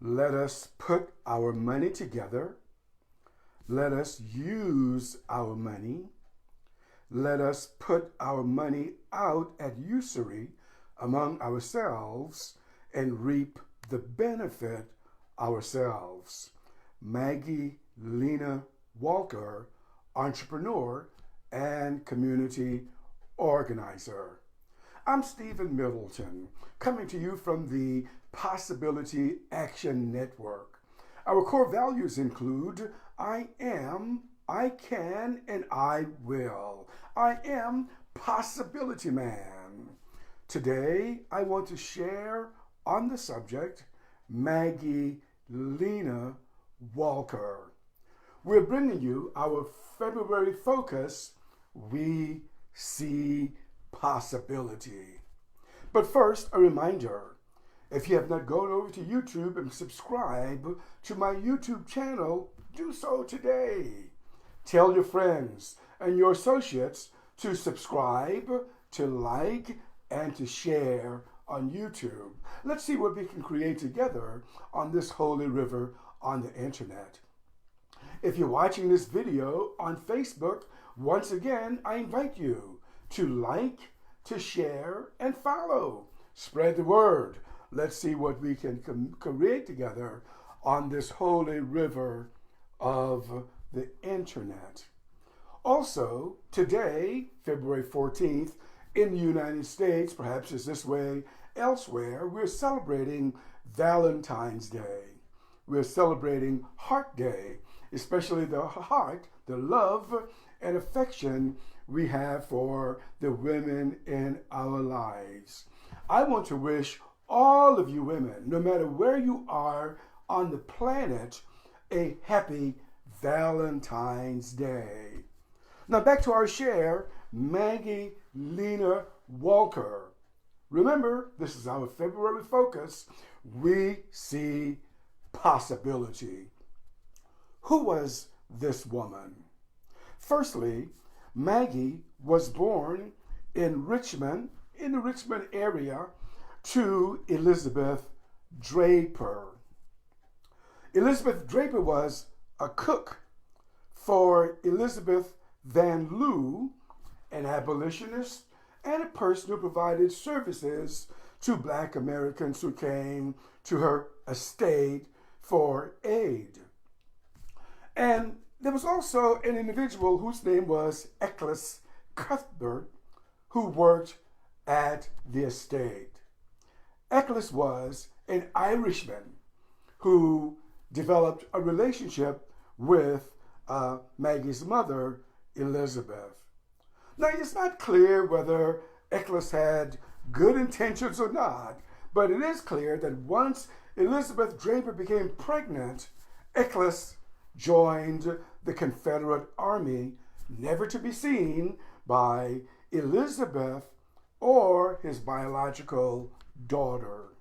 Let us put our money together. Let us use our money. Let us put our money out at usury among ourselves and reap the benefit ourselves. Maggie Lena Walker, entrepreneur and community organizer. I'm Stephen Middleton, coming to you from the Possibility Action Network. Our core values include I am, I can, and I will. I am Possibility Man. Today, I want to share on the subject Maggie Lena Walker. We're bringing you our February focus, We See Possibility. But first, a reminder. If you have not gone over to YouTube and subscribe to my YouTube channel, do so today. Tell your friends and your associates to subscribe, to like, and to share on YouTube. Let's see what we can create together on this holy river on the internet. If you're watching this video on Facebook, once again, I invite you to like, to share, and follow. Spread the word. Let's see what we can create together on this holy river of the internet. Also, today, February 14th, in the United States, perhaps it's this way elsewhere, we're celebrating Valentine's Day. We're celebrating Heart Day, especially the heart, the love and affection we have for the women in our lives. I want to wish all of you women, no matter where you are on the planet, a happy Valentine's Day. Now back to our share, Maggie Lena Walker. Remember, this is our February focus. We see possibility. Who was this woman? Firstly, Maggie was born in Richmond, in the Richmond area, to Elizabeth Draper. Elizabeth Draper was a cook for Elizabeth Van Lew, an abolitionist and a person who provided services to Black Americans who came to her estate for aid. And there was also an individual whose name was Eccles Cuthbert, who worked at the estate. Eccles was an Irishman who developed a relationship with Maggie's mother, Elizabeth. Now, it's not clear whether Eccles had good intentions or not, but it is clear that once Elizabeth Draper became pregnant, Eccles joined the Confederate Army, never to be seen by Elizabeth or his biological daughter.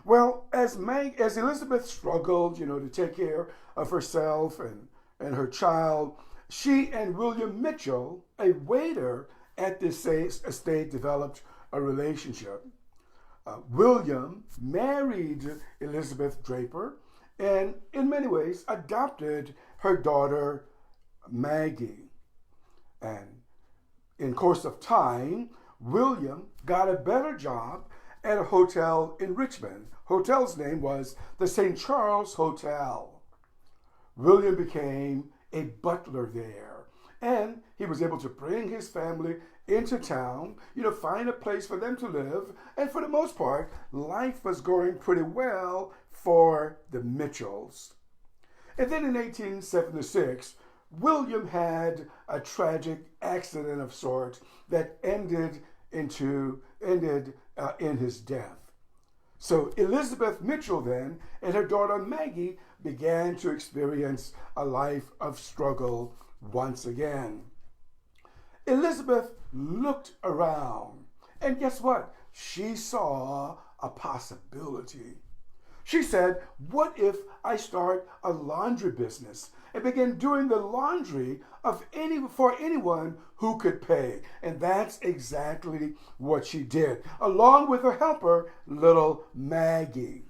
Well, as Elizabeth struggled, to take care of herself and her child, she and William Mitchell, a waiter at this estate, developed a relationship. William married Elizabeth Draper and in many ways adopted her daughter Maggie. And in course of time, William got a better job at a hotel in Richmond. Hotel's name was the St. Charles Hotel. William became a butler there, and he was able to bring his family into town, find a place for them to live, and for the most part, life was going pretty well for the Mitchells. And then in 1876, William had a tragic accident of sorts that ended in his death. So Elizabeth Mitchell then and her daughter Maggie began to experience a life of struggle once again. Elizabeth looked around, and guess what? She saw a possibility. She said, what if I start a laundry business and begin doing the laundry for anyone who could pay? And that's exactly what she did, along with her helper, little Maggie.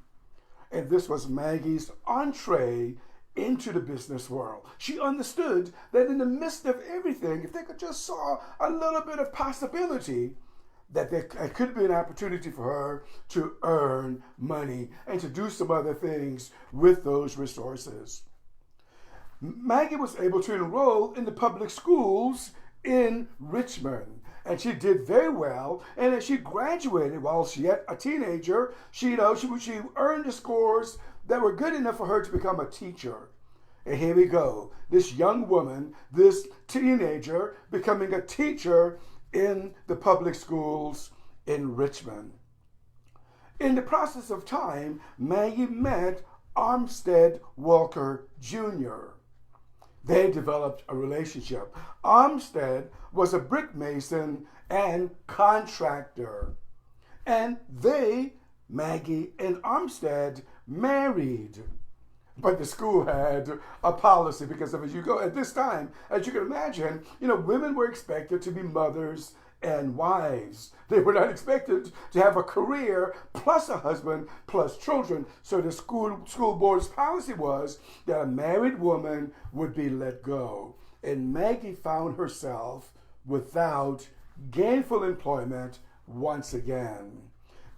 And this was Maggie's entree into the business world. She understood that in the midst of everything, if they could just saw a little bit of possibility, that there could be an opportunity for her to earn money and to do some other things with those resources. Maggie was able to enroll in the public schools in Richmond, and she did very well. And as she graduated, while she yet a teenager, she earned the scores that were good enough for her to become a teacher. And here we go, this young woman, this teenager, becoming a teacher in the public schools in Richmond. In the process of time, Maggie met Armstead Walker Jr. They developed a relationship. Armstead was a brick mason and contractor. And they, Maggie and Armstead, married. But the school had a policy because as you go at this time, as you can imagine, women were expected to be mothers and wives. They were not expected to have a career plus a husband plus children. So the school board's policy was that a married woman would be let go. And Maggie found herself without gainful employment once again.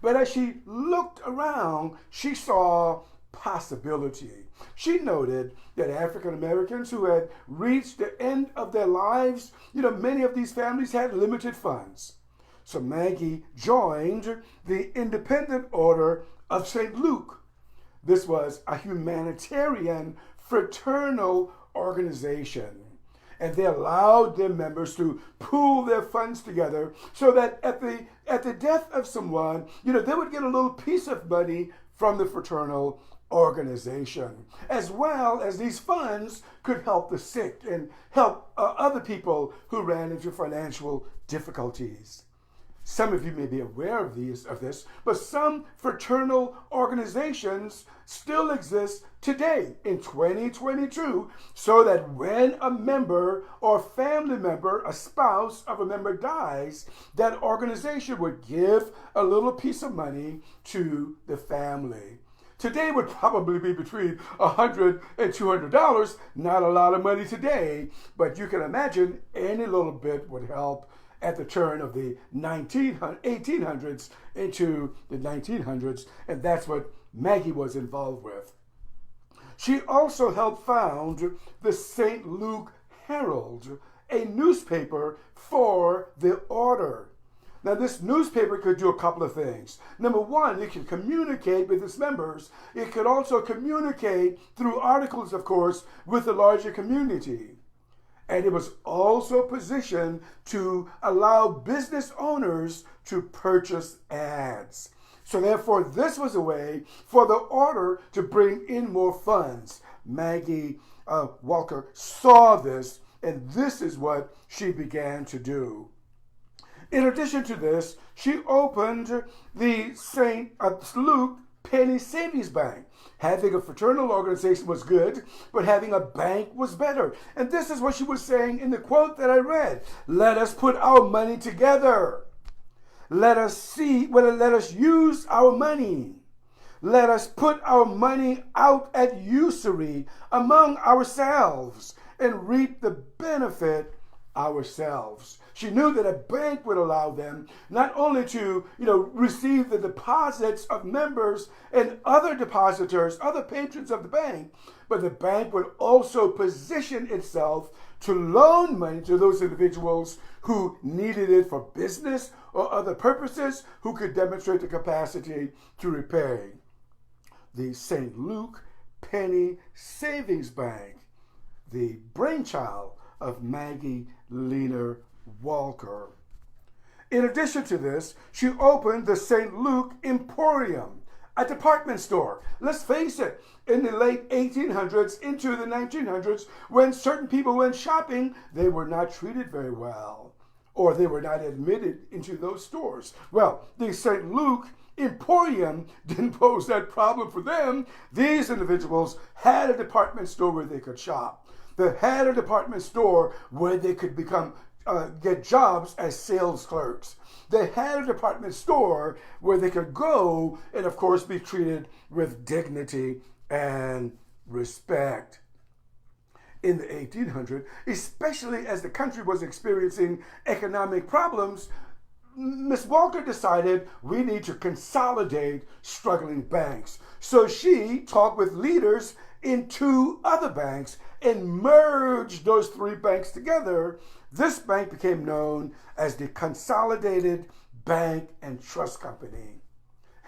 But as she looked around, she saw possibility. She noted that African Americans who had reached the end of their lives, many of these families had limited funds. So Maggie joined the Independent Order of St. Luke. This was a humanitarian fraternal organization. And they allowed their members to pool their funds together so that at the death of someone, they would get a little piece of money from the fraternal organization, as well as these funds could help the sick and help other people who ran into financial difficulties. Some of you may be aware of this, but some fraternal organizations still exist today in 2022, so that when a member or family member, a spouse of a member dies, that organization would give a little piece of money to the family. Today would probably be between $100 and $200. Not a lot of money today, but you can imagine any little bit would help at the turn of the 1800s into the 1900s, and that's what Maggie was involved with. She also helped found the St. Luke Herald, a newspaper for the order. Now, this newspaper could do a couple of things. Number one, it could communicate with its members. It could also communicate through articles, of course, with the larger community. And it was also positioned to allow business owners to purchase ads. So therefore, this was a way for the order to bring in more funds. Maggie Walker saw this, and this is what she began to do. In addition to this, she opened the St. Luke Penny Savings Bank. Having a fraternal organization was good, but having a bank was better. And this is what she was saying in the quote that I read. Let us put our money together. Let us use our money. Let us put our money out at usury among ourselves and reap the benefit ourselves. She knew that a bank would allow them not only to, receive the deposits of members and other depositors, other patrons of the bank, but the bank would also position itself to loan money to those individuals who needed it for business or other purposes, who could demonstrate the capacity to repay. The St. Luke Penny Savings Bank, the brainchild of Maggie Lena Walker. In addition to this, she opened the St. Luke Emporium, a department store. Let's face it, in the late 1800s into the 1900s, when certain people went shopping, they were not treated very well, or they were not admitted into those stores. Well, the St. Luke Emporium didn't pose that problem for them. These individuals had a department store where they could shop. They had a department store where they could become get jobs as sales clerks. They had a department store where they could go and, of course, be treated with dignity and respect. In the 1800s, especially as the country was experiencing economic problems, Miss Walker decided we need to consolidate struggling banks. So she talked with leaders in 2 other banks and merged those 3 banks together. This bank became known as the Consolidated Bank and Trust Company.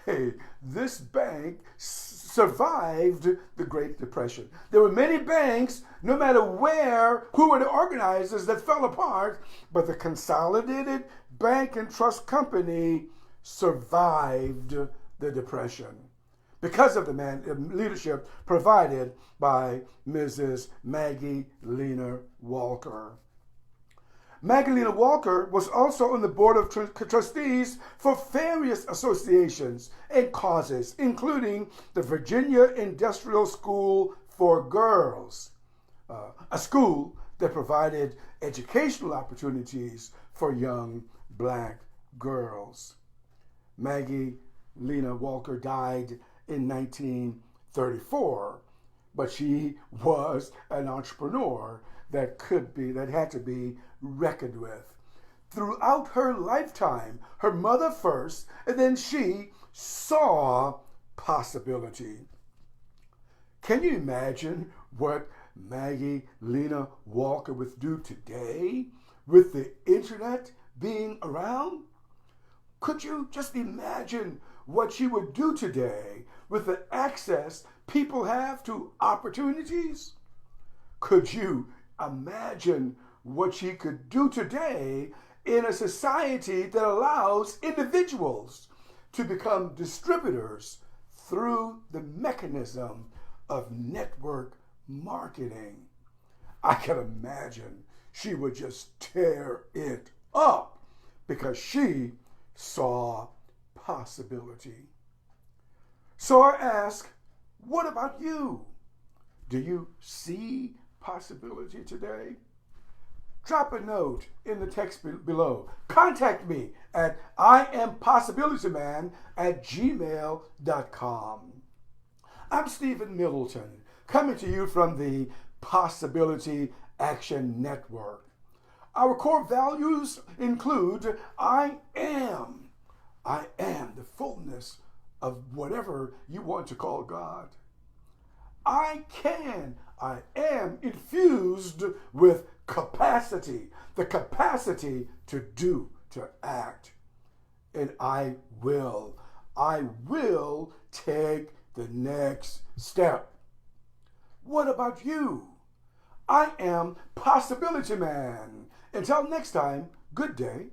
Hey, this bank survived the Great Depression. There were many banks, no matter who were the organizers, that fell apart, but the Consolidated Bank and Trust Company survived the Depression because of the leadership provided by Mrs. Maggie Lena Walker. Maggie Lena Walker was also on the board of trustees for various associations and causes, including the Virginia Industrial School for Girls, a school that provided educational opportunities for young Black girls. Maggie Lena Walker died in 1934, but she was an entrepreneur that had to be reckoned with. Throughout her lifetime, her mother first, and then she saw possibility. Can you imagine what Maggie Lena Walker would do today with the internet being around? Could you just imagine what she would do today with the access people have to opportunities? Could you imagine what she could do today in a society that allows individuals to become distributors through the mechanism of network marketing? I can imagine she would just tear it up because she saw possibility. So I ask, what about you? Do you see possibility today? Drop a note in the text below. Contact me at iampossibilityman@gmail.com. I'm Stephen Middleton, coming to you from the Possibility Action Network. Our core values include I am the fullness of whatever you want to call God. I am infused with capacity, the capacity to do, to act. And I will take the next step. What about you? I am Possibility Man. Until next time, good day.